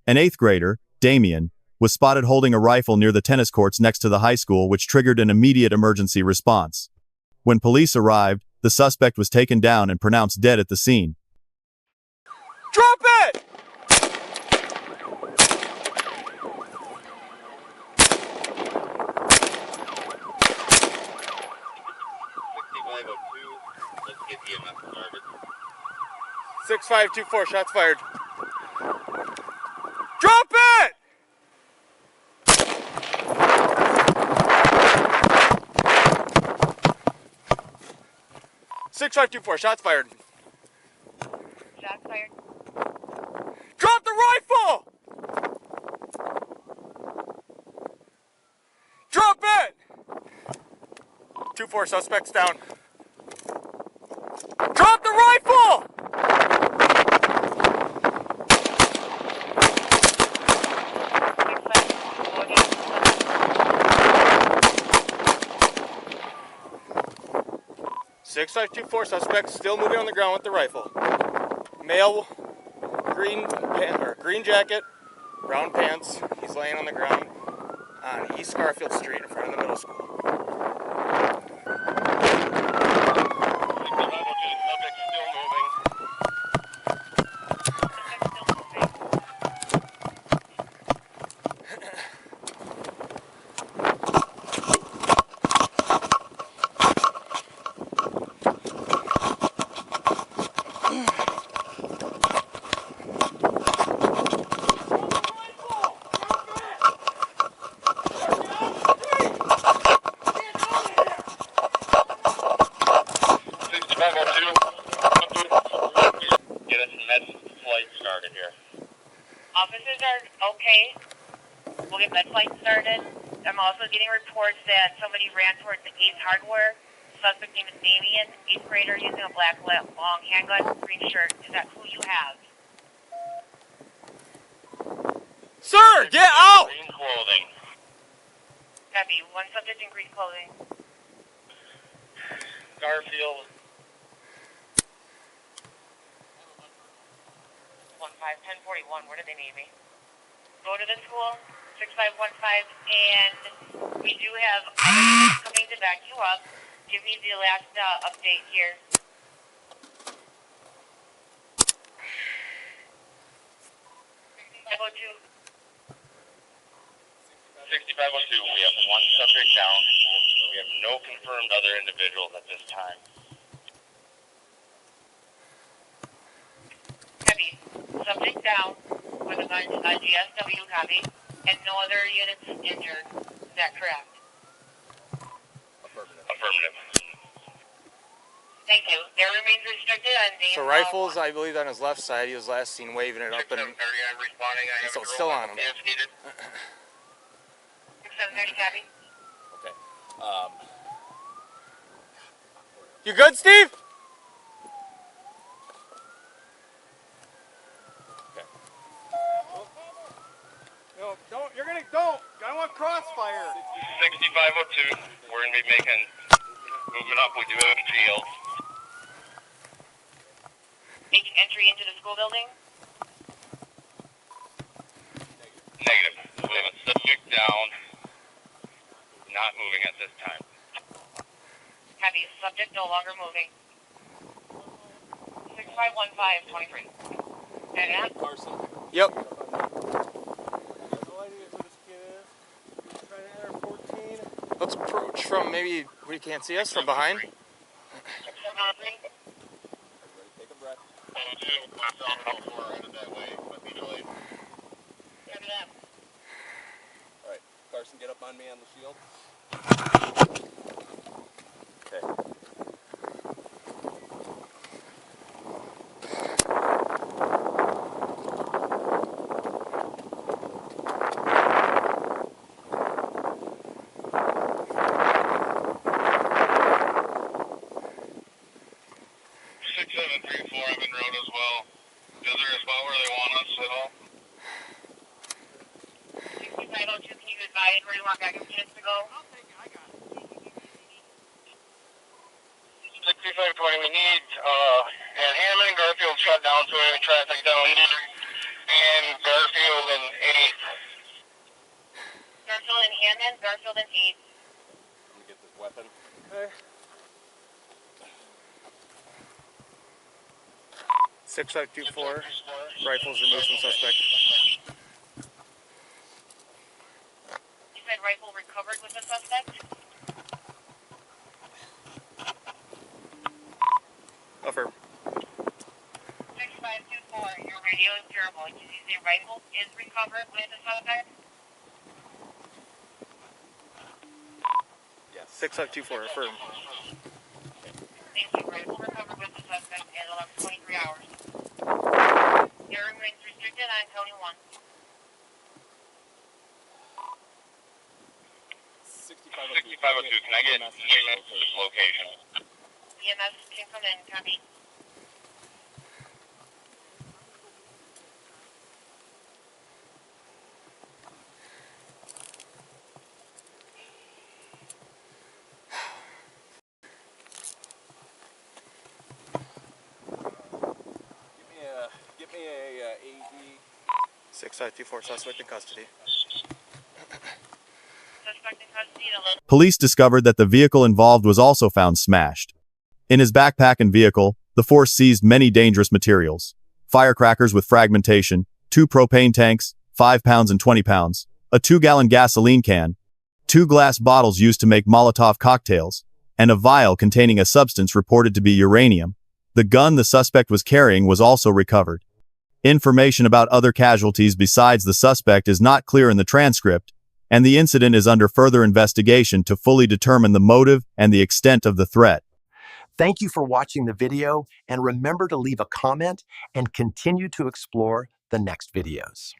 An 8th grader, Damian, was spotted holding a rifle near the tennis courts next to the high school, which triggered an immediate emergency response. When police arrived, the suspect was taken down and pronounced dead at the scene. Drop it! Let's get EMS started. 6524, shots fired. Drop it! Six 524, shots fired. Shots fired. Drop the rifle! Drop it! 2-4, suspects down. Drop the rifle! Six 524, suspect still moving on the ground with the rifle. Male, green jacket, brown pants. He's laying on the ground on East Garfield Street in front of the middle school. Get us med flight started here. Officers are okay. We'll get med flight started. I'm also getting reports that somebody ran towards the Ace Hardware. Suspect name is Damian, 8th grader, using a black long handgun, green shirt. Is that who you have? Sir, get out! Green clothing. Copy. One subject in green clothing. Garfield. 1041. Where did they need me? Go to the school, 6515, and we do have other units coming to back you up. Give me the last update here. 6502. 6502, we have one subject down. We have no confirmed other individuals at this time. Copy. Subject down with a GSW copy, and no other units injured. Is that correct? Affirmative. Thank you. There remains restricted on the... So rifles, I believe, on his left side. He was last seen waving it up, and 6730, I'm responding. I have so a it's still on him. If needed. 6730 copy. Okay. You good, Steve? Okay. No, don't. I don't want crossfire. 6502, we're going to be moving up. We do have a field. Making entry into the school building. Negative. We have a subject down. Not moving at this time. Copy. Subject no longer moving. 6515 23. And Carson. Yep. Let's approach from maybe we can't see us from behind. Take a breath. All right, Carson, get up on me on the shield. Okay. I'm in road as well. Is there a spot where they want us at all? 6502, can you advise where you want backup units to go? 6520, we need and Hammond and Garfield shut down, so we have traffic down here. And Garfield Garfield and 8th. Garfield and Hammond, Garfield and 8th. Let me get this weapon. Okay. 6524. Rifles removed from suspect. You said rifle recovered with the suspect? Affirm. 6524, your radio is terrible. You say rifle is recovered with the suspect? Yes. 6524. Affirm. Thank you. Rifle recovered with the suspect at 11:23 hours. Air remains restricted on County 1. 6502, can I get EMS location? EMS can come in, copy. Get me a AED. 6524. Suspect in custody. Suspect in custody at 11. Police discovered that the vehicle involved was also found smashed. In his backpack and vehicle, the force seized many dangerous materials: firecrackers with fragmentation, 2 propane tanks, 5 pounds and 20 pounds, a 2-gallon gasoline can, 2 glass bottles used to make Molotov cocktails, and a vial containing a substance reported to be uranium. The gun the suspect was carrying was also recovered. Information about other casualties besides the suspect is not clear in the transcript, and the incident is under further investigation to fully determine the motive and the extent of the threat. Thank you for watching the video, and remember to leave a comment and continue to explore the next videos.